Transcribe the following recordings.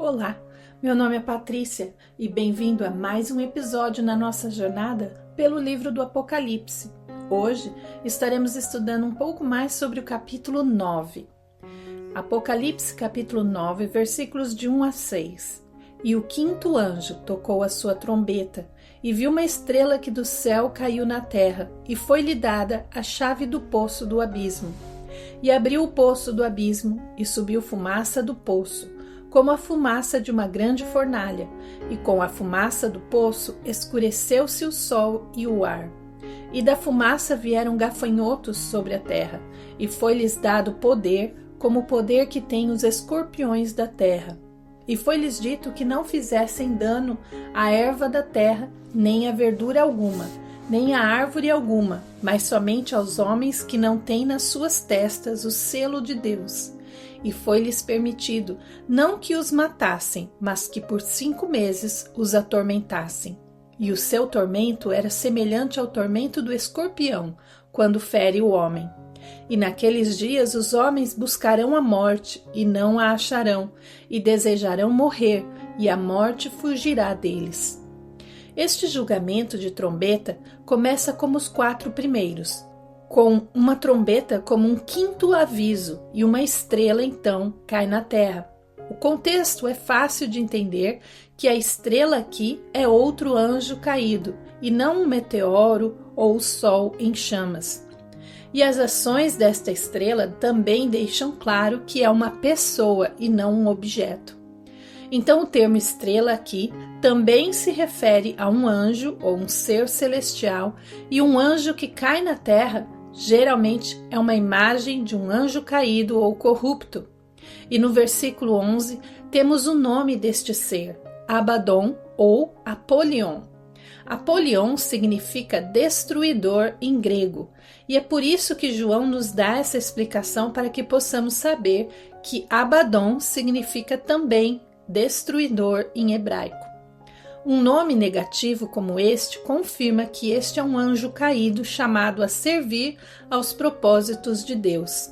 Olá, meu nome é Patrícia e bem-vindo a mais um episódio na nossa jornada pelo livro do Apocalipse. Hoje estaremos estudando um pouco mais sobre o capítulo 9. Apocalipse capítulo 9, versículos de 1 a 6. E o quinto anjo tocou a sua trombeta e viu uma estrela que do céu caiu na terra e foi-lhe dada a chave do poço do abismo. E abriu o poço do abismo e subiu fumaça do poço, como a fumaça de uma grande fornalha, e com a fumaça do poço escureceu-se o sol e o ar. E da fumaça vieram gafanhotos sobre a terra, e foi-lhes dado poder, como o poder que têm os escorpiões da terra. E foi-lhes dito que não fizessem dano à erva da terra, nem a verdura alguma, nem a árvore alguma, mas somente aos homens que não têm nas suas testas o selo de Deus. E foi-lhes permitido, não que os matassem, mas que por 5 meses os atormentassem. E o seu tormento era semelhante ao tormento do escorpião, quando fere o homem. E naqueles dias os homens buscarão a morte, e não a acharão, e desejarão morrer, e a morte fugirá deles. Este julgamento de trombeta começa como os 4 primeiros, com uma trombeta como um quinto aviso, e uma estrela então cai na terra. O contexto é fácil de entender que a estrela aqui é outro anjo caído, e não um meteoro ou o sol em chamas. E as ações desta estrela também deixam claro que é uma pessoa e não um objeto. Então o termo estrela aqui também se refere a um anjo ou um ser celestial, e um anjo que cai na terra geralmente é uma imagem de um anjo caído ou corrupto. E no versículo 11 temos o nome deste ser, Abaddon ou Apolion. Apolion significa destruidor em grego, e é por isso que João nos dá essa explicação para que possamos saber que Abaddon significa também destruidor em hebraico. Um nome negativo como este confirma que este é um anjo caído chamado a servir aos propósitos de Deus.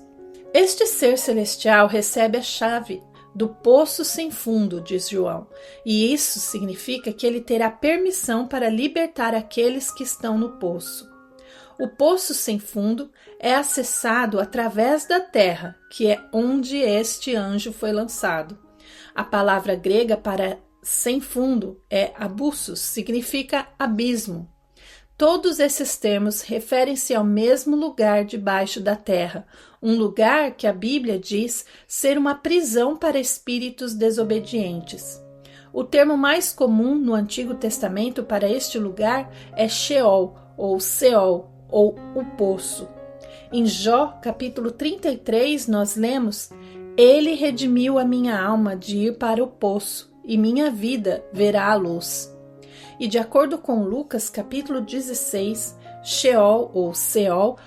Este ser celestial recebe a chave do poço sem fundo, diz João, e isso significa que ele terá permissão para libertar aqueles que estão no poço. O poço sem fundo é acessado através da terra, que é onde este anjo foi lançado. A palavra grega para sem fundo é abussos, significa abismo. Todos esses termos referem-se ao mesmo lugar debaixo da terra, um lugar que a Bíblia diz ser uma prisão para espíritos desobedientes. O termo mais comum no Antigo Testamento para este lugar é Sheol, ou Seol, ou o poço. Em Jó, capítulo 33, nós lemos: Ele redimiu a minha alma de ir para o poço, e minha vida verá a luz. E de acordo com Lucas capítulo 16, Sheol ou Seol,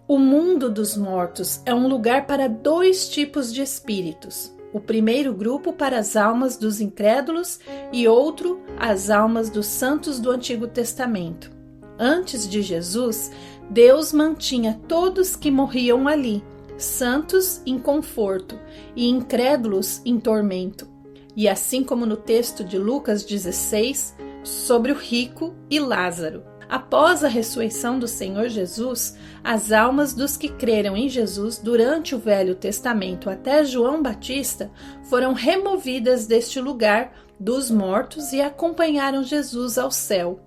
o mundo dos mortos é um lugar para 2 tipos de espíritos. O primeiro grupo para as almas dos incrédulos e outro as almas dos santos do Antigo Testamento. Antes de Jesus, Deus mantinha todos que morriam ali, santos em conforto e incrédulos em tormento. E assim como no texto de Lucas 16, sobre o rico e Lázaro. Após a ressurreição do Senhor Jesus, as almas dos que creram em Jesus durante o Velho Testamento até João Batista foram removidas deste lugar dos mortos e acompanharam Jesus ao céu.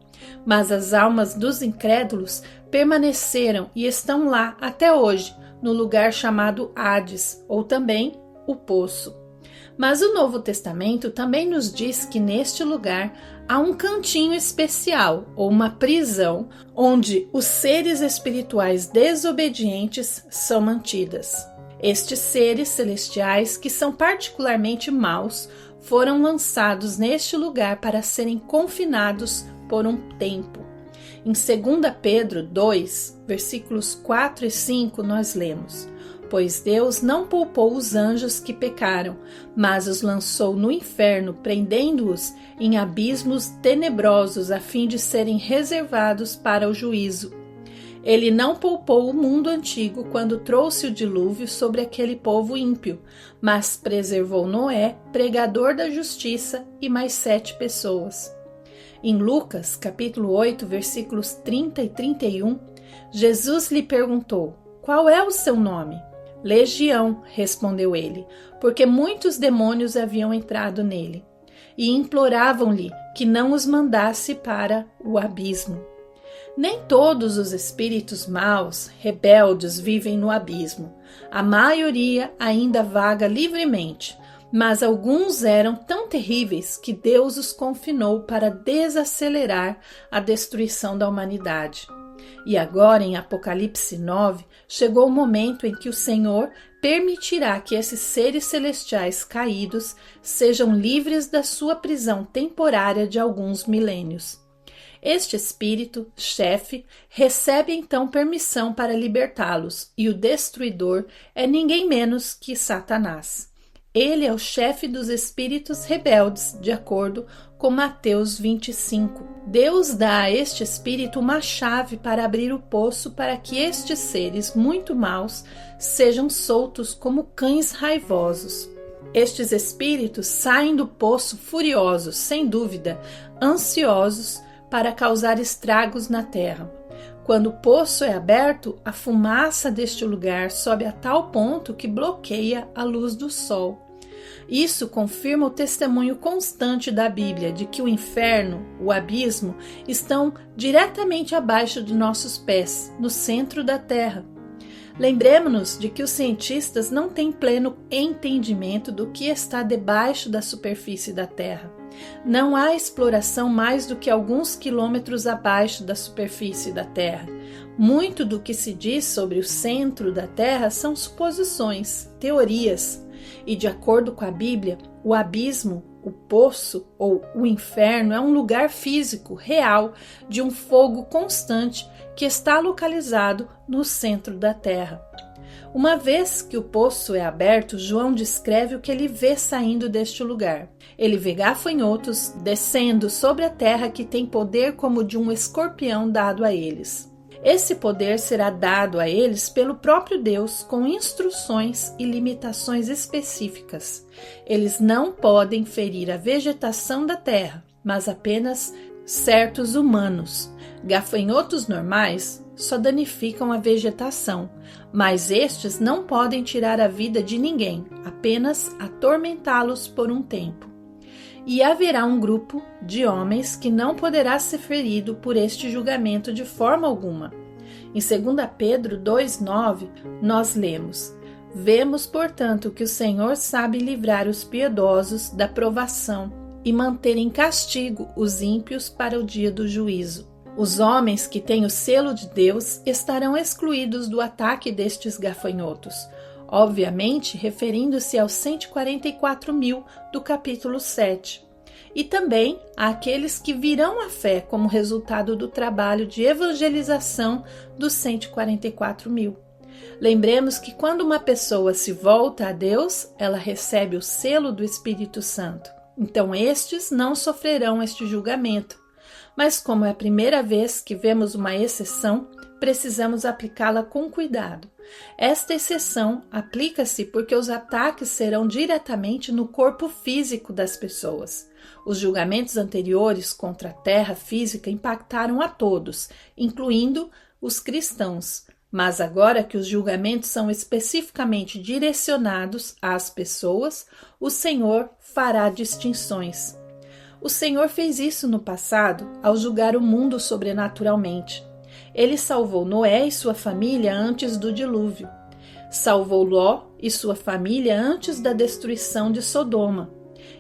Mas as almas dos incrédulos permaneceram e estão lá até hoje, no lugar chamado Hades, ou também o Poço. Mas o Novo Testamento também nos diz que neste lugar há um cantinho especial, ou uma prisão, onde os seres espirituais desobedientes são mantidas. Estes seres celestiais, que são particularmente maus, foram lançados neste lugar para serem confinados por um tempo. Em 2 Pedro 2, versículos 4 e 5, nós lemos: Pois Deus não poupou os anjos que pecaram, mas os lançou no inferno, prendendo-os em abismos tenebrosos, a fim de serem reservados para o juízo. Ele não poupou o mundo antigo quando trouxe o dilúvio sobre aquele povo ímpio, mas preservou Noé, pregador da justiça, e mais 7 pessoas. Em Lucas, capítulo 8, versículos 30 e 31, Jesus lhe perguntou: qual é o seu nome? Legião, respondeu ele, porque muitos demônios haviam entrado nele, e imploravam-lhe que não os mandasse para o abismo. Nem todos os espíritos maus, rebeldes, vivem no abismo. A maioria ainda vaga livremente, mas alguns eram tão terríveis que Deus os confinou para desacelerar a destruição da humanidade. E agora, em Apocalipse 9, chegou o momento em que o Senhor permitirá que esses seres celestiais caídos sejam livres da sua prisão temporária de alguns milênios. Este espírito, chefe, recebe então permissão para libertá-los, e o destruidor é ninguém menos que Satanás. Ele é o chefe dos espíritos rebeldes, de acordo com Mateus 25. Deus dá a este espírito uma chave para abrir o poço para que estes seres muito maus sejam soltos como cães raivosos. Estes espíritos saem do poço furiosos, sem dúvida, ansiosos para causar estragos na terra. Quando o poço é aberto, a fumaça deste lugar sobe a tal ponto que bloqueia a luz do sol. Isso confirma o testemunho constante da Bíblia de que o inferno, o abismo, estão diretamente abaixo de nossos pés, no centro da terra. Lembremos-nos de que os cientistas não têm pleno entendimento do que está debaixo da superfície da terra. Não há exploração mais do que alguns quilômetros abaixo da superfície da Terra. Muito do que se diz sobre o centro da Terra são suposições, teorias. E de acordo com a Bíblia, o abismo, o poço ou o inferno é um lugar físico, real, de um fogo constante que está localizado no centro da Terra. Uma vez que o poço é aberto, João descreve o que ele vê saindo deste lugar. Ele vê gafanhotos descendo sobre a terra que tem poder como de um escorpião dado a eles. Esse poder será dado a eles pelo próprio Deus com instruções e limitações específicas. Eles não podem ferir a vegetação da terra, mas apenas certos humanos. Gafanhotos normais só danificam a vegetação, mas estes não podem tirar a vida de ninguém, apenas atormentá-los por um tempo. E haverá um grupo de homens que não poderá ser ferido por este julgamento de forma alguma. Em 2 Pedro 2,9, nós lemos: vemos, portanto, que o Senhor sabe livrar os piedosos da provação e manter em castigo os ímpios para o dia do juízo. Os homens que têm o selo de Deus estarão excluídos do ataque destes gafanhotos, obviamente referindo-se aos 144.000 do capítulo 7, e também àqueles que virão à fé como resultado do trabalho de evangelização dos 144.000. Lembremos que quando uma pessoa se volta a Deus, ela recebe o selo do Espírito Santo. Então estes não sofrerão este julgamento. Mas como é a primeira vez que vemos uma exceção, precisamos aplicá-la com cuidado. Esta exceção aplica-se porque os ataques serão diretamente no corpo físico das pessoas. Os julgamentos anteriores contra a terra física impactaram a todos, incluindo os cristãos. Mas agora que os julgamentos são especificamente direcionados às pessoas, o Senhor fará distinções. O Senhor fez isso no passado ao julgar o mundo sobrenaturalmente. Ele salvou Noé e sua família antes do dilúvio. Salvou Ló e sua família antes da destruição de Sodoma.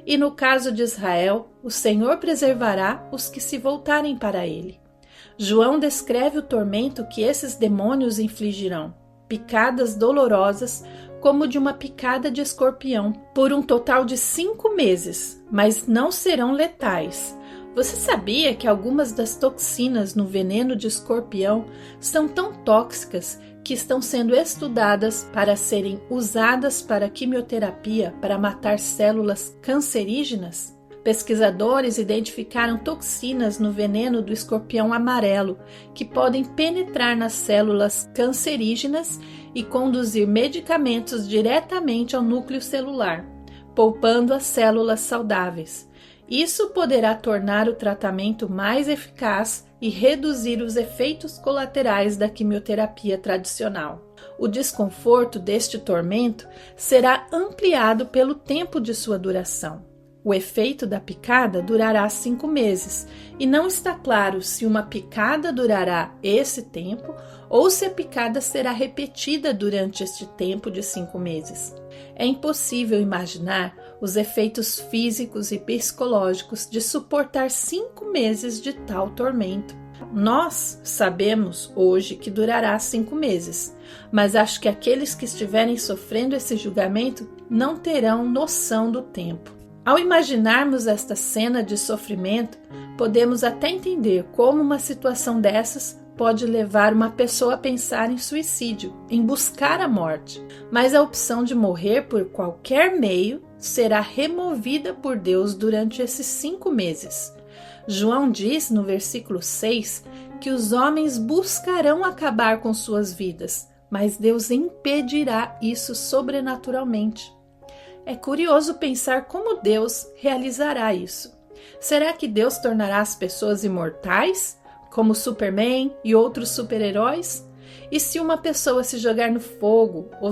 E no caso de Israel, o Senhor preservará os que se voltarem para ele. João descreve o tormento que esses demônios infligirão, picadas dolorosas como de uma picada de escorpião, por um total de 5 meses, mas não serão letais. Você sabia que algumas das toxinas no veneno de escorpião são tão tóxicas que estão sendo estudadas para serem usadas para quimioterapia para matar células cancerígenas? Pesquisadores identificaram toxinas no veneno do escorpião amarelo, que podem penetrar nas células cancerígenas e conduzir medicamentos diretamente ao núcleo celular, poupando as células saudáveis. Isso poderá tornar o tratamento mais eficaz e reduzir os efeitos colaterais da quimioterapia tradicional. O desconforto deste tormento será ampliado pelo tempo de sua duração. O efeito da picada durará 5 meses e não está claro se uma picada durará esse tempo ou se a picada será repetida durante este tempo de 5 meses. É impossível imaginar os efeitos físicos e psicológicos de suportar 5 meses de tal tormento. Nós sabemos hoje que durará 5 meses, mas acho que aqueles que estiverem sofrendo esse julgamento não terão noção do tempo. Ao imaginarmos esta cena de sofrimento, podemos até entender como uma situação dessas pode levar uma pessoa a pensar em suicídio, em buscar a morte. Mas a opção de morrer por qualquer meio será removida por Deus durante esses 5 meses. João diz no versículo 6 que os homens buscarão acabar com suas vidas, mas Deus impedirá isso sobrenaturalmente. É curioso pensar como Deus realizará isso. Será que Deus tornará as pessoas imortais, como Superman e outros super-heróis? E se uma pessoa se jogar no fogo ou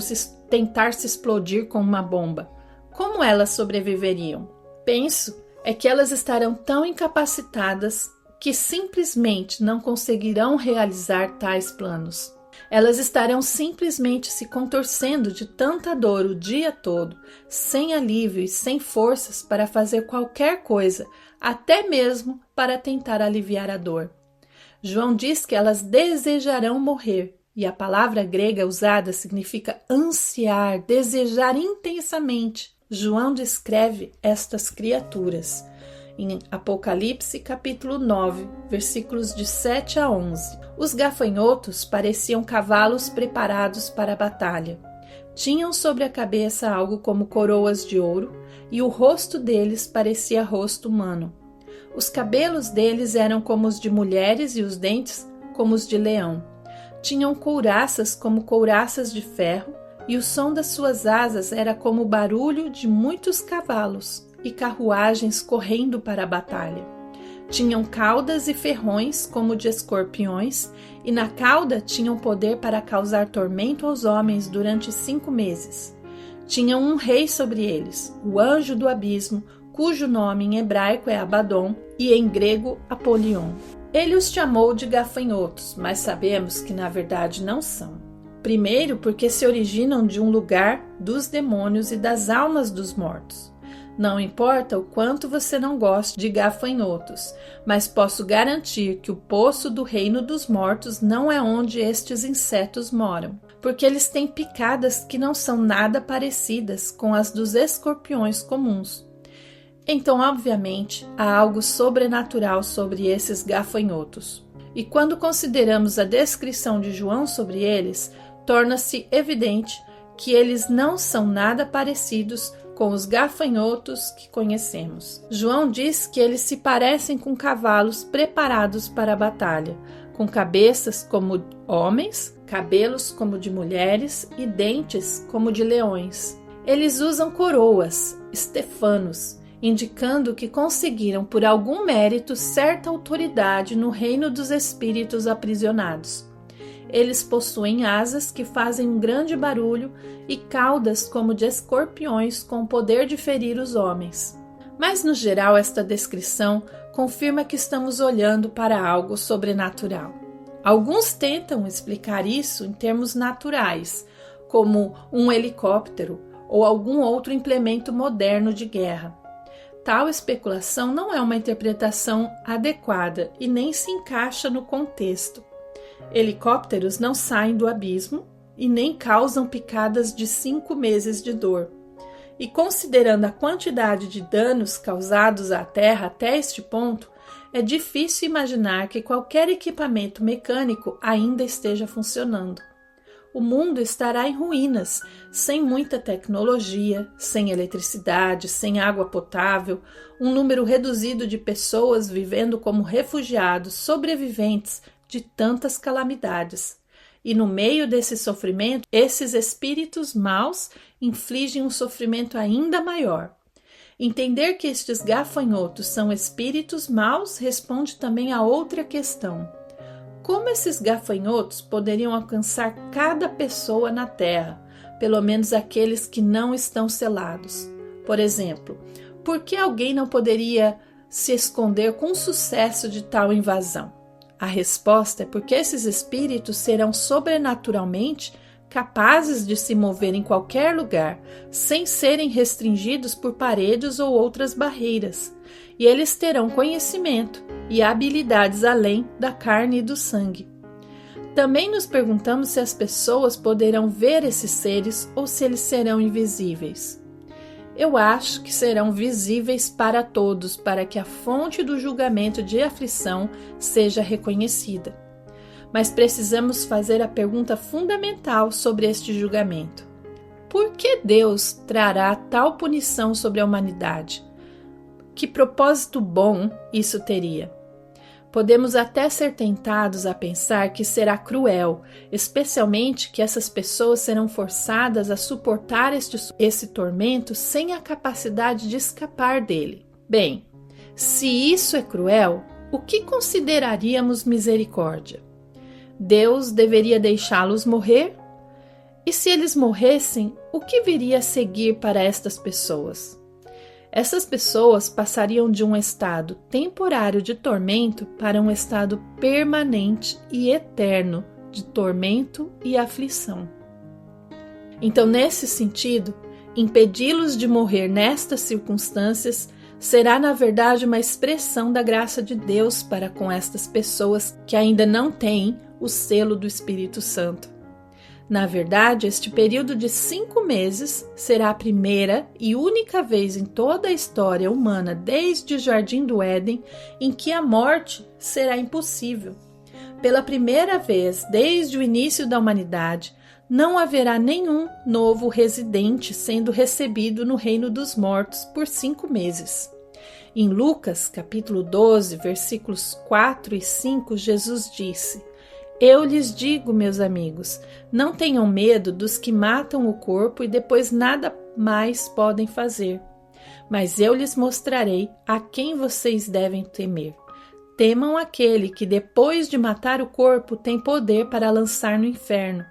tentar se explodir com uma bomba, como elas sobreviveriam? Penso que elas estarão tão incapacitadas que simplesmente não conseguirão realizar tais planos. Elas estarão simplesmente se contorcendo de tanta dor o dia todo, sem alívio e sem forças para fazer qualquer coisa, até mesmo para tentar aliviar a dor. João diz que elas desejarão morrer, e a palavra grega usada significa ansiar, desejar intensamente. João descreve estas criaturas em Apocalipse capítulo 9, versículos de 7 a 11. Os gafanhotos pareciam cavalos preparados para a batalha. Tinham sobre a cabeça algo como coroas de ouro, e o rosto deles parecia rosto humano. Os cabelos deles eram como os de mulheres e os dentes como os de leão. Tinham couraças como couraças de ferro, e o som das suas asas era como o barulho de muitos cavalos e carruagens correndo para a batalha. Tinham caudas e ferrões como de escorpiões, e na cauda tinham poder para causar tormento aos homens durante 5 meses. Tinham um rei sobre eles, o anjo do abismo, cujo nome em hebraico é Abaddon e em grego Apolion. Ele os chamou de gafanhotos, mas sabemos que na verdade não são. Primeiro, porque se originam de um lugar dos demônios e das almas dos mortos. Não importa o quanto você não goste de gafanhotos, mas posso garantir que o poço do reino dos mortos não é onde estes insetos moram, porque eles têm picadas que não são nada parecidas com as dos escorpiões comuns. Então, obviamente, há algo sobrenatural sobre esses gafanhotos. E quando consideramos a descrição de João sobre eles, torna-se evidente que eles não são nada parecidos com os gafanhotos que conhecemos. João diz que eles se parecem com cavalos preparados para a batalha, com cabeças como homens, cabelos como de mulheres e dentes como de leões. Eles usam coroas, estefanos, indicando que conseguiram por algum mérito certa autoridade no reino dos espíritos aprisionados. Eles possuem asas que fazem um grande barulho e caudas como de escorpiões com o poder de ferir os homens. Mas, no geral, esta descrição confirma que estamos olhando para algo sobrenatural. Alguns tentam explicar isso em termos naturais, como um helicóptero ou algum outro implemento moderno de guerra. Tal especulação não é uma interpretação adequada e nem se encaixa no contexto. Helicópteros não saem do abismo e nem causam picadas de 5 meses de dor. E considerando a quantidade de danos causados à Terra até este ponto, é difícil imaginar que qualquer equipamento mecânico ainda esteja funcionando. o mundo estará em ruínas, sem muita tecnologia, sem eletricidade, sem água potável, um número reduzido de pessoas vivendo como refugiados, sobreviventes de tantas calamidades. E no meio desse sofrimento, esses espíritos maus infligem um sofrimento ainda maior. Entender que estes gafanhotos são espíritos maus responde também a outra questão. Como esses gafanhotos poderiam alcançar cada pessoa na Terra, pelo menos aqueles que não estão selados? Por exemplo, por que alguém não poderia se esconder com sucesso de tal invasão? A resposta é porque esses espíritos serão sobrenaturalmente capazes de se mover em qualquer lugar, sem serem restringidos por paredes ou outras barreiras, e eles terão conhecimento e habilidades além da carne e do sangue. Também nos perguntamos se as pessoas poderão ver esses seres ou se eles serão invisíveis. Eu acho que serão visíveis para todos, para que a fonte do julgamento de aflição seja reconhecida. Mas precisamos fazer a pergunta fundamental sobre este julgamento. Por que Deus trará tal punição sobre a humanidade? Que propósito bom isso teria? Podemos até ser tentados a pensar que será cruel, especialmente que essas pessoas serão forçadas a suportar esse tormento sem a capacidade de escapar dele. Bem, se isso é cruel, o que consideraríamos misericórdia? Deus deveria deixá-los morrer? E se eles morressem, o que viria a seguir para estas pessoas? Essas pessoas passariam de um estado temporário de tormento para um estado permanente e eterno de tormento e aflição. Então, nesse sentido, impedi-los de morrer nestas circunstâncias será, na verdade, uma expressão da graça de Deus para com estas pessoas que ainda não têm o selo do Espírito Santo. Na verdade, este período de 5 meses será a primeira e única vez em toda a história humana, desde o Jardim do Éden, em que a morte será impossível. Pela primeira vez desde o início da humanidade, não haverá nenhum novo residente sendo recebido no reino dos mortos por 5 meses. Em Lucas, capítulo 12, versículos 4 e 5, Jesus disse: Eu lhes digo, meus amigos, não tenham medo dos que matam o corpo e depois nada mais podem fazer. Mas eu lhes mostrarei a quem vocês devem temer. Temam aquele que, depois de matar o corpo, tem poder para lançar no inferno.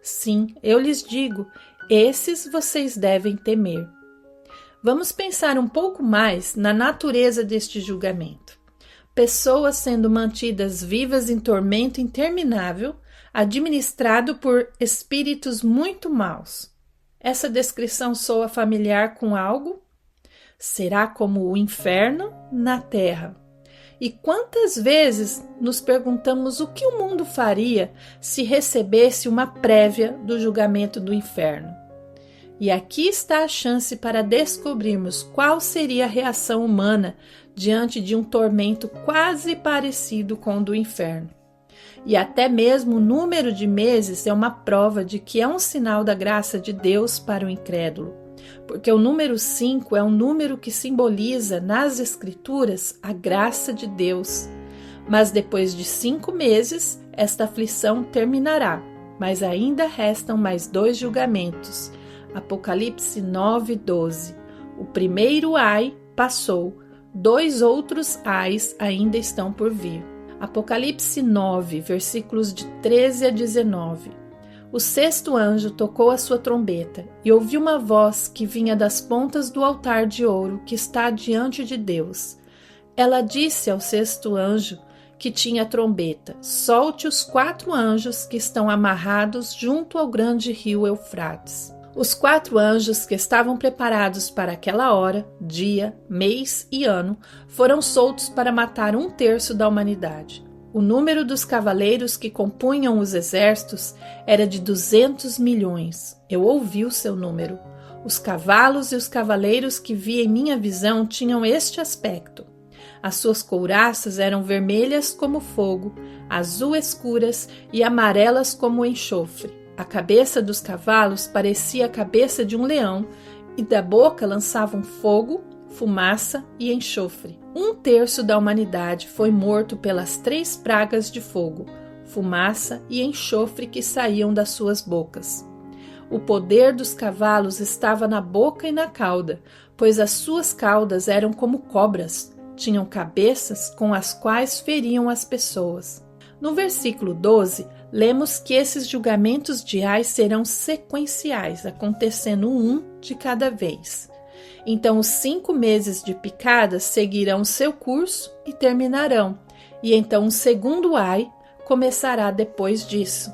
Sim, eu lhes digo, esses vocês devem temer. Vamos pensar um pouco mais na natureza deste julgamento. Pessoas sendo mantidas vivas em tormento interminável, administrado por espíritos muito maus. Essa descrição soa familiar com algo? Será como o inferno na terra. E quantas vezes nos perguntamos o que o mundo faria se recebesse uma prévia do julgamento do inferno? E aqui está a chance para descobrirmos qual seria a reação humana diante de um tormento quase parecido com o do inferno. E até mesmo o número de meses é uma prova de que é um sinal da graça de Deus para o incrédulo, porque o número 5 é um número que simboliza nas Escrituras a graça de Deus. Mas depois de 5 meses, esta aflição terminará, mas ainda restam mais 2 julgamentos. Apocalipse 9:12. O primeiro ai passou, 2 outros ais ainda estão por vir. Apocalipse 9, versículos de 13 a 19. O 6º anjo tocou a sua trombeta e ouviu uma voz que vinha das pontas do altar de ouro que está diante de Deus. Ela disse ao 6º anjo que tinha a trombeta: solte os 4 anjos que estão amarrados junto ao grande rio Eufrates. Os 4 anjos que estavam preparados para aquela hora, dia, mês e ano, foram soltos para matar 1/3 da humanidade. O número dos cavaleiros que compunham os exércitos era de 200 milhões. Eu ouvi o seu número. Os cavalos e os cavaleiros que vi em minha visão tinham este aspecto. As suas couraças eram vermelhas como fogo, azul escuras e amarelas como enxofre. A cabeça dos cavalos parecia a cabeça de um leão, e da boca lançavam fogo, fumaça e enxofre. 1/3 da humanidade foi morto pelas 3 pragas de fogo, fumaça e enxofre que saíam das suas bocas. O poder dos cavalos estava na boca e na cauda, pois as suas caudas eram como cobras, tinham cabeças com as quais feriam as pessoas. No versículo 12, lemos que esses julgamentos de Ai serão sequenciais, acontecendo um de cada vez. Então os 5 meses de picadas seguirão seu curso e terminarão, e então o segundo Ai começará depois disso.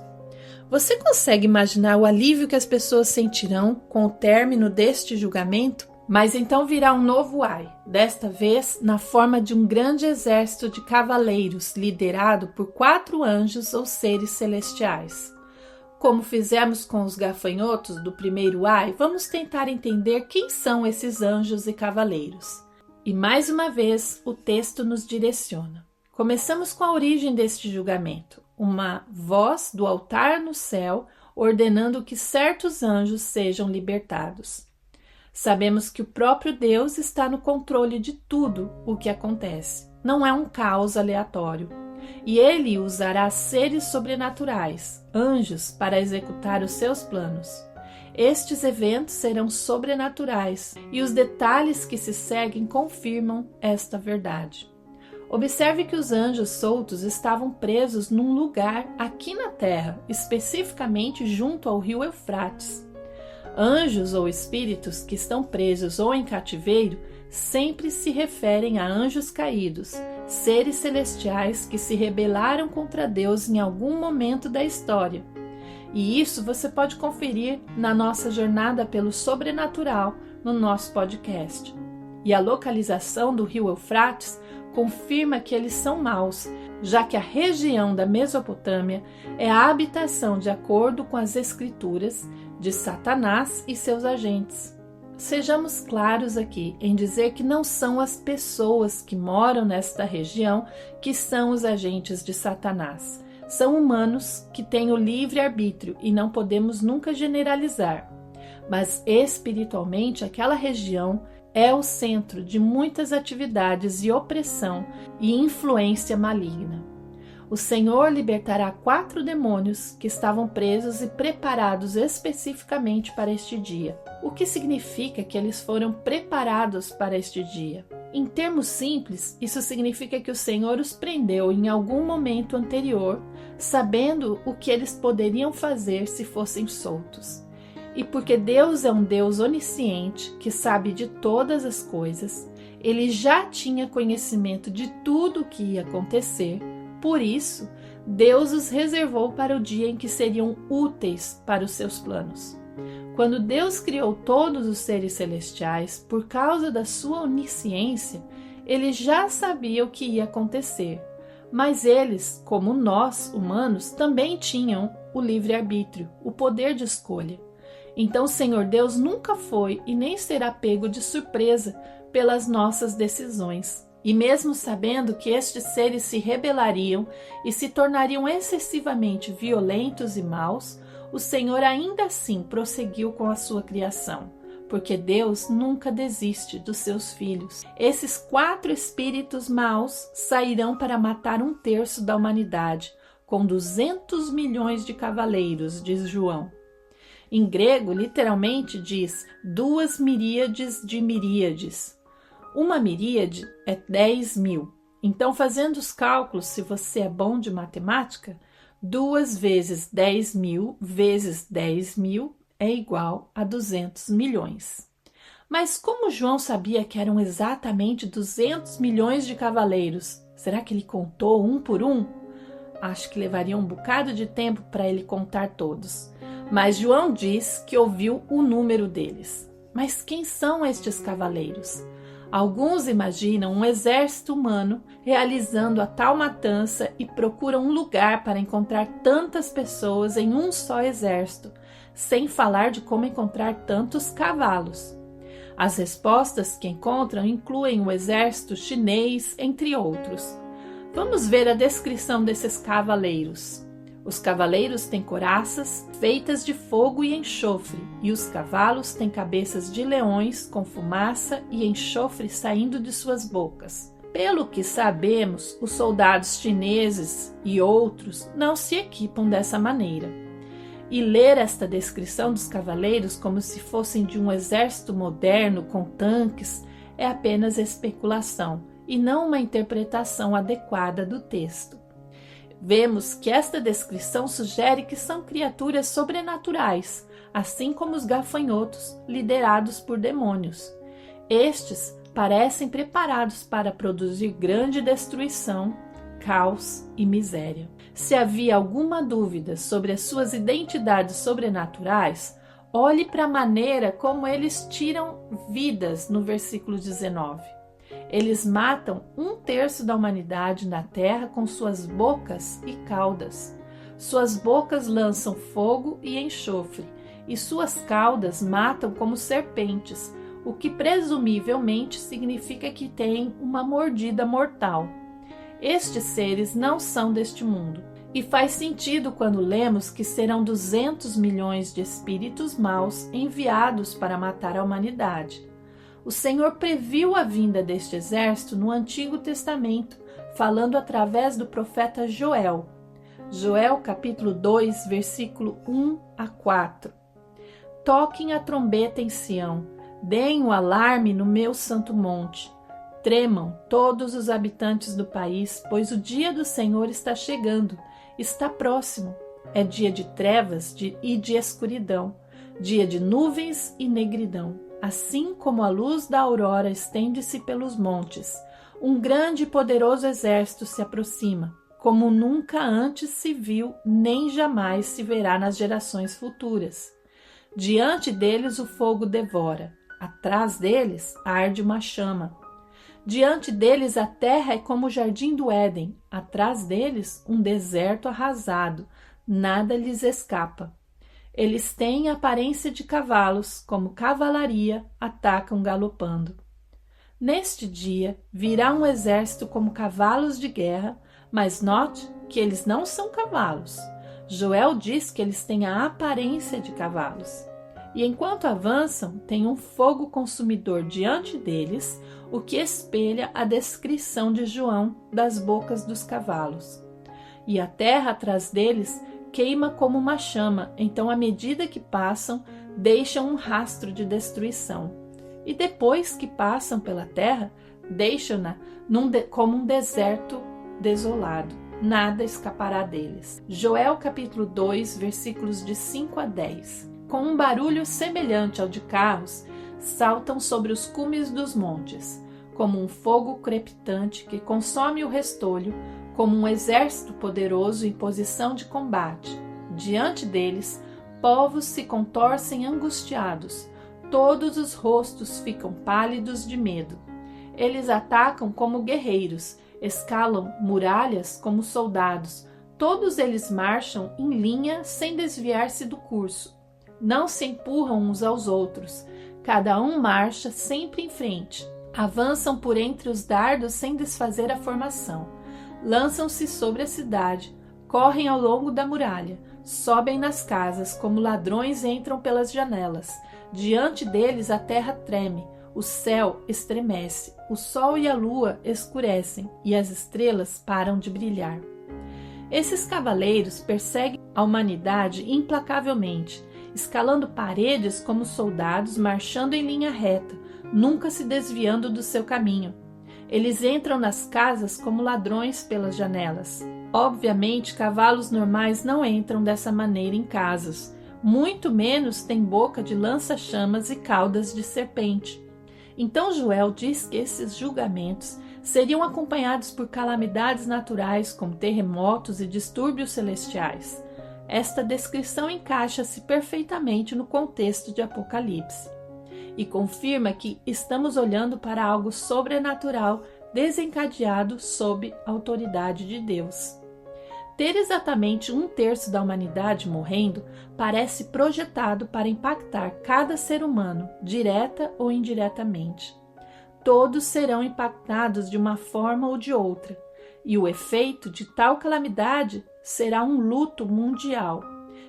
Você consegue imaginar o alívio que as pessoas sentirão com o término deste julgamento? Mas então virá um novo Ai, desta vez na forma de um grande exército de cavaleiros, liderado por 4 anjos ou seres celestiais. Como fizemos com os gafanhotos do primeiro Ai, vamos tentar entender quem são esses anjos e cavaleiros. E mais uma vez o texto nos direciona. Começamos com a origem deste julgamento, uma voz do altar no céu ordenando que certos anjos sejam libertados. Sabemos que o próprio Deus está no controle de tudo o que acontece. Não é um caos aleatório. E ele usará seres sobrenaturais, anjos, para executar os seus planos. Estes eventos serão sobrenaturais e os detalhes que se seguem confirmam esta verdade. Observe que os anjos soltos estavam presos num lugar aqui na terra, especificamente junto ao rio Eufrates. Anjos ou espíritos que estão presos ou em cativeiro sempre se referem a anjos caídos, seres celestiais que se rebelaram contra Deus em algum momento da história. E isso você pode conferir na nossa jornada pelo sobrenatural no nosso podcast. E a localização do rio Eufrates confirma que eles são maus, já que a região da Mesopotâmia é a habitação, de acordo com as Escrituras, de Satanás e seus agentes. Sejamos claros aqui em dizer que não são as pessoas que moram nesta região que são os agentes de Satanás. São humanos que têm o livre-arbítrio e não podemos nunca generalizar. Mas espiritualmente, aquela região é o centro de muitas atividades de opressão e influência maligna. O Senhor libertará 4 demônios que estavam presos e preparados especificamente para este dia. O que significa que eles foram preparados para este dia? Em termos simples, isso significa que o Senhor os prendeu em algum momento anterior, sabendo o que eles poderiam fazer se fossem soltos. E porque Deus é um Deus onisciente, que sabe de todas as coisas, ele já tinha conhecimento de tudo o que ia acontecer. Por isso, Deus os reservou para o dia em que seriam úteis para os seus planos. Quando Deus criou todos os seres celestiais, por causa da sua onisciência, ele já sabia o que ia acontecer. Mas eles, como nós, humanos, também tinham o livre-arbítrio, o poder de escolha. Então o Senhor Deus nunca foi e nem será pego de surpresa pelas nossas decisões. E mesmo sabendo que estes seres se rebelariam e se tornariam excessivamente violentos e maus, o Senhor ainda assim prosseguiu com a sua criação, porque Deus nunca desiste dos seus filhos. Esses 4 espíritos maus sairão para matar 1/3 da humanidade, com 200 milhões de cavaleiros, diz João. Em grego, literalmente diz 2 miríades de miríades. Uma miríade é 10.000. Então, fazendo os cálculos, se você é bom de matemática, 2 vezes 10.000 vezes 10.000 é igual a 200 milhões. Mas como João sabia que eram exatamente 200 milhões de cavaleiros, será que ele contou um por um? Acho que levaria um bocado de tempo para ele contar todos. Mas João diz que ouviu o número deles. Mas quem são estes cavaleiros? Alguns imaginam um exército humano realizando a tal matança e procuram um lugar para encontrar tantas pessoas em um só exército, sem falar de como encontrar tantos cavalos. As respostas que encontram incluem o exército chinês, entre outros. Vamos ver a descrição desses cavaleiros. Os cavaleiros têm couraças feitas de fogo e enxofre, e os cavalos têm cabeças de leões com fumaça e enxofre saindo de suas bocas. Pelo que sabemos, os soldados chineses e outros não se equipam dessa maneira. E ler esta descrição dos cavaleiros como se fossem de um exército moderno com tanques é apenas especulação e não uma interpretação adequada do texto. Vemos que esta descrição sugere que são criaturas sobrenaturais, assim como os gafanhotos liderados por demônios. Estes parecem preparados para produzir grande destruição, caos e miséria. Se havia alguma dúvida sobre as suas identidades sobrenaturais, olhe para a maneira como eles tiram vidas no versículo 19. Eles matam 1/3 da humanidade na terra com suas bocas e caudas. Suas bocas lançam fogo e enxofre, e suas caudas matam como serpentes, o que presumivelmente significa que têm uma mordida mortal. Estes seres não são deste mundo, e faz sentido quando lemos que serão 200 milhões de espíritos maus enviados para matar a humanidade. O Senhor previu a vinda deste exército no Antigo Testamento, falando através do profeta Joel. Joel capítulo 2, versículo 1 a 4. Toquem a trombeta em Sião, deem o alarme no meu santo monte. Tremam todos os habitantes do país, pois o dia do Senhor está chegando, está próximo. É dia de trevas e de escuridão, dia de nuvens e negridão. Assim como a luz da aurora estende-se pelos montes, um grande e poderoso exército se aproxima, como nunca antes se viu, nem jamais se verá nas gerações futuras. Diante deles o fogo devora, atrás deles arde uma chama. Diante deles a terra é como o jardim do Éden, atrás deles um deserto arrasado, nada lhes escapa. Eles têm a aparência de cavalos, como cavalaria, atacam galopando. Neste dia virá um exército como cavalos de guerra, mas note que eles não são cavalos. Joel diz que eles têm a aparência de cavalos. E enquanto avançam, tem um fogo consumidor diante deles, o que espelha a descrição de João das bocas dos cavalos. E a terra atrás deles queima como uma chama, então à medida que passam, deixam um rastro de destruição. E depois que passam pela terra, deixam-na como um deserto desolado. Nada escapará deles. Joel capítulo 2, versículos de 5 a 10. Com um barulho semelhante ao de carros, saltam sobre os cumes dos montes, como um fogo crepitante que consome o restolho, como um exército poderoso em posição de combate. Diante deles, povos se contorcem angustiados, todos os rostos ficam pálidos de medo. Eles atacam como guerreiros, escalam muralhas como soldados, todos eles marcham em linha sem desviar-se do curso. Não se empurram uns aos outros, cada um marcha sempre em frente. Avançam por entre os dardos sem desfazer a formação. Lançam-se sobre a cidade, correm ao longo da muralha, sobem nas casas, como ladrões entram pelas janelas. Diante deles a terra treme, o céu estremece, o sol e a lua escurecem e as estrelas param de brilhar. Esses cavaleiros perseguem a humanidade implacavelmente, escalando paredes como soldados, marchando em linha reta, nunca se desviando do seu caminho. Eles entram nas casas como ladrões pelas janelas. Obviamente, cavalos normais não entram dessa maneira em casas, muito menos têm boca de lança-chamas e caudas de serpente. Então Joel diz que esses julgamentos seriam acompanhados por calamidades naturais como terremotos e distúrbios celestiais. Esta descrição encaixa-se perfeitamente no contexto de Apocalipse e confirma que estamos olhando para algo sobrenatural desencadeado sob a autoridade de Deus. Ter exatamente 1/3 da humanidade morrendo parece projetado para impactar cada ser humano, direta ou indiretamente. Todos serão impactados de uma forma ou de outra. e o efeito de tal calamidade será um luto mundial.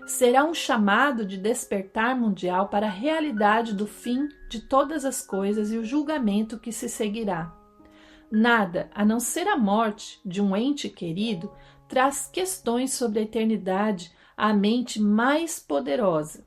Será um chamado de despertar mundial para a realidade do fim de todas as coisas e o julgamento que se seguirá. Nada, a não ser a morte de um ente querido, traz questões sobre a eternidade à mente mais poderosa.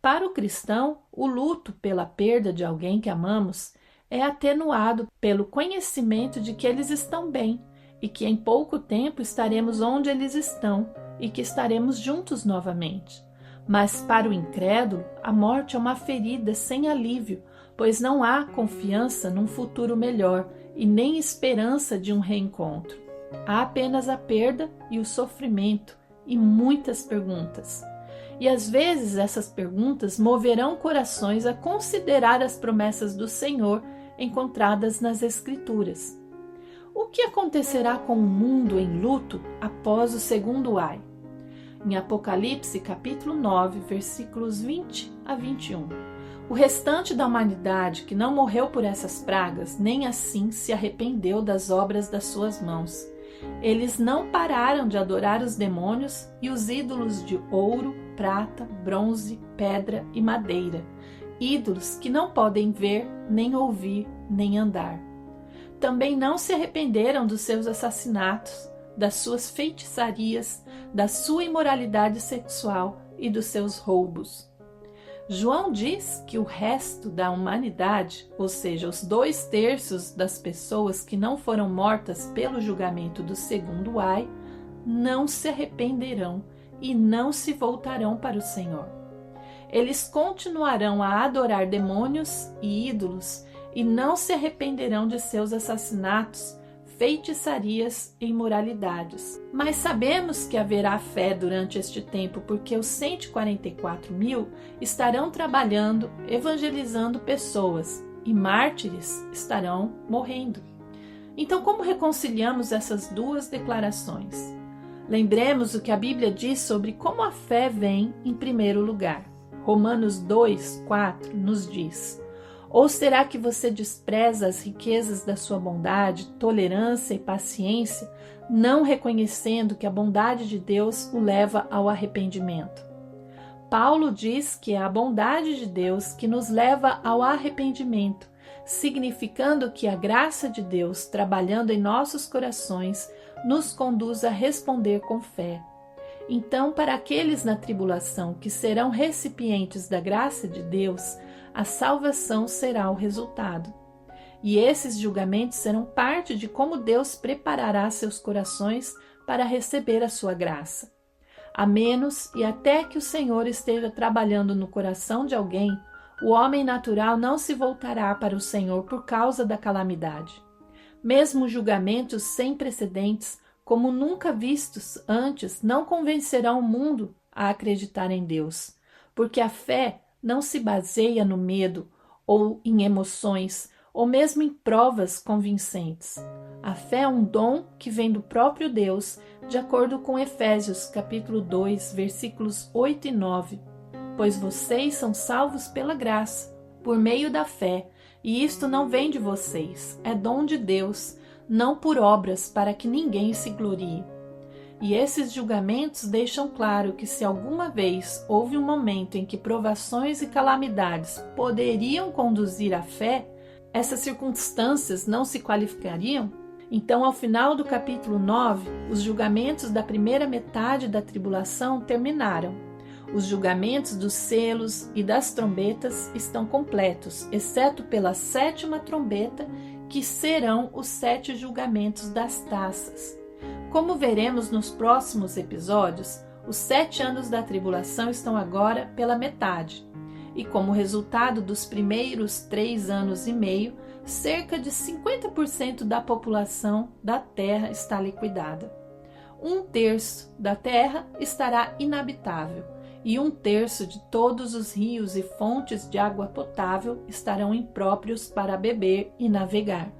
Para o cristão, o luto pela perda de alguém que amamos é atenuado pelo conhecimento de que eles estão bem e que em pouco tempo estaremos onde eles estão e que estaremos juntos novamente. Mas para o incrédulo, a morte é uma ferida sem alívio, pois não há confiança num futuro melhor e nem esperança de um reencontro. Há apenas a perda e o sofrimento e muitas perguntas. E às vezes essas perguntas moverão corações a considerar as promessas do Senhor encontradas nas Escrituras. O que acontecerá com o mundo em luto após o segundo ai? Em Apocalipse, capítulo 9, versículos 20 a 21. O restante da humanidade que não morreu por essas pragas, nem assim se arrependeu das obras das suas mãos. Eles não pararam de adorar os demônios e os ídolos de ouro, prata, bronze, pedra e madeira, ídolos que não podem ver, nem ouvir, nem andar. Também não se arrependeram dos seus assassinatos, das suas feitiçarias, da sua imoralidade sexual e dos seus roubos. João diz que o resto da humanidade, ou seja, os 2/3 das pessoas que não foram mortas pelo julgamento do segundo ai, não se arrependerão e não se voltarão para o Senhor. Eles continuarão a adorar demônios e ídolos e não se arrependerão de seus assassinatos, feitiçarias e imoralidades. Mas sabemos que haverá fé durante este tempo, porque os 144.000 estarão trabalhando, evangelizando pessoas, e mártires estarão morrendo. Então, como reconciliamos essas duas declarações? Lembremos o que a Bíblia diz sobre como a fé vem em primeiro lugar. Romanos 2:4 nos diz: ou será que você despreza as riquezas da sua bondade, tolerância e paciência, não reconhecendo que a bondade de Deus o leva ao arrependimento? Paulo diz que é a bondade de Deus que nos leva ao arrependimento, significando que a graça de Deus, trabalhando em nossos corações, nos conduz a responder com fé. Então, para aqueles na tribulação que serão recipientes da graça de Deus, a salvação será o resultado. E esses julgamentos serão parte de como Deus preparará seus corações para receber a sua graça. A menos e até que o Senhor esteja trabalhando no coração de alguém, o homem natural não se voltará para o Senhor por causa da calamidade. Mesmo julgamentos sem precedentes, como nunca vistos antes, não convencerão o mundo a acreditar em Deus, porque a fé não se baseia no medo ou em emoções ou mesmo em provas convincentes. A fé é um dom que vem do próprio Deus, de acordo com Efésios capítulo 2, versículos 8 e 9. Pois vocês são salvos pela graça, por meio da fé, e isto não vem de vocês, é dom de Deus, não por obras, para que ninguém se glorie. E esses julgamentos deixam claro que se alguma vez houve um momento em que provações e calamidades poderiam conduzir à fé, essas circunstâncias não se qualificariam? Então, ao final do capítulo 9, os julgamentos da primeira metade da tribulação terminaram. Os julgamentos dos selos e das trombetas estão completos, exceto pela 7ª trombeta, que serão os 7 julgamentos das taças. Como veremos nos próximos episódios, os 7 anos da tribulação estão agora pela metade. E como resultado dos primeiros 3 anos e meio, cerca de 50% da população da Terra está liquidada. 1/3 da Terra estará inabitável, e 1/3 de todos os rios e fontes de água potável estarão impróprios para beber e navegar.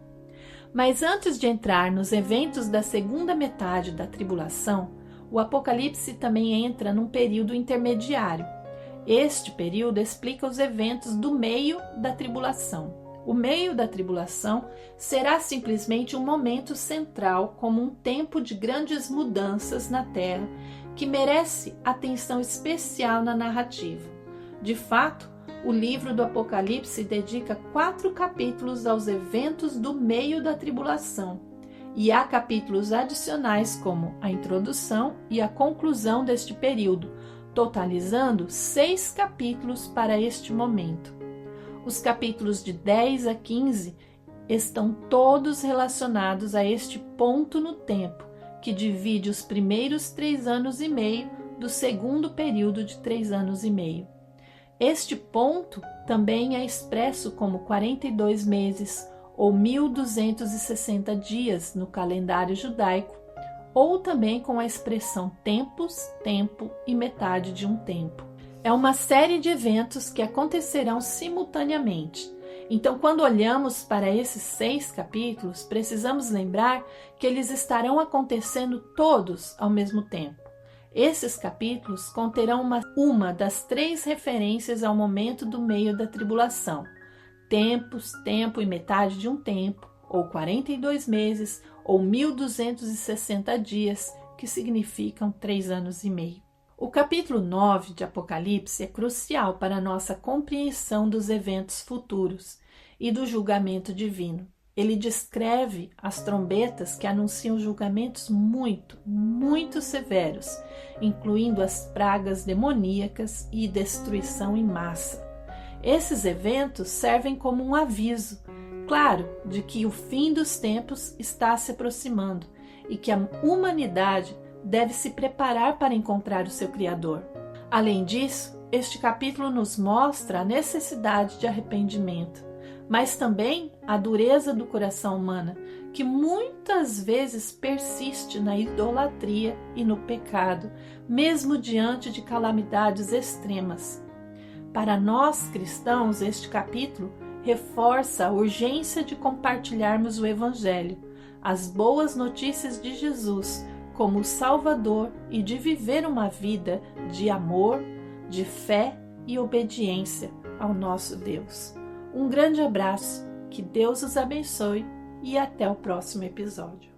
Mas antes de entrar nos eventos da segunda metade da tribulação, o Apocalipse também entra num período intermediário. Este período explica os eventos do meio da tribulação. O meio da tribulação será simplesmente um momento central, como um tempo de grandes mudanças na Terra, que merece atenção especial na narrativa. De fato, o livro do Apocalipse dedica 4 capítulos aos eventos do meio da tribulação, e há capítulos adicionais como a introdução e a conclusão deste período, totalizando 6 capítulos para este momento. Os capítulos de 10 a 15 estão todos relacionados a este ponto no tempo, que divide os primeiros 3 anos e meio do segundo período de 3 anos e meio. Este ponto também é expresso como 42 meses ou 1260 dias no calendário judaico, ou também com a expressão tempos, tempo e metade de um tempo. É uma série de eventos que acontecerão simultaneamente. Então, quando olhamos para esses 6 capítulos, precisamos lembrar que eles estarão acontecendo todos ao mesmo tempo. Esses capítulos conterão uma das 3 referências ao momento do meio da tribulação: tempos, tempo e metade de um tempo, ou 42 meses, ou 1260 dias, que significam 3 anos e meio. O capítulo 9 de Apocalipse é crucial para a nossa compreensão dos eventos futuros e do julgamento divino. Ele descreve as trombetas que anunciam julgamentos muito severos, incluindo as pragas demoníacas e destruição em massa. Esses eventos servem como um aviso, claro, de que o fim dos tempos está se aproximando e que a humanidade deve se preparar para encontrar o seu Criador. Além disso, este capítulo nos mostra a necessidade de arrependimento, mas também a dureza do coração humano, que muitas vezes persiste na idolatria e no pecado, mesmo diante de calamidades extremas. Para nós cristãos, este capítulo reforça a urgência de compartilharmos o Evangelho, as boas notícias de Jesus como Salvador e de viver uma vida de amor, de fé e obediência ao nosso Deus. Um grande abraço, que Deus os abençoe e até o próximo episódio.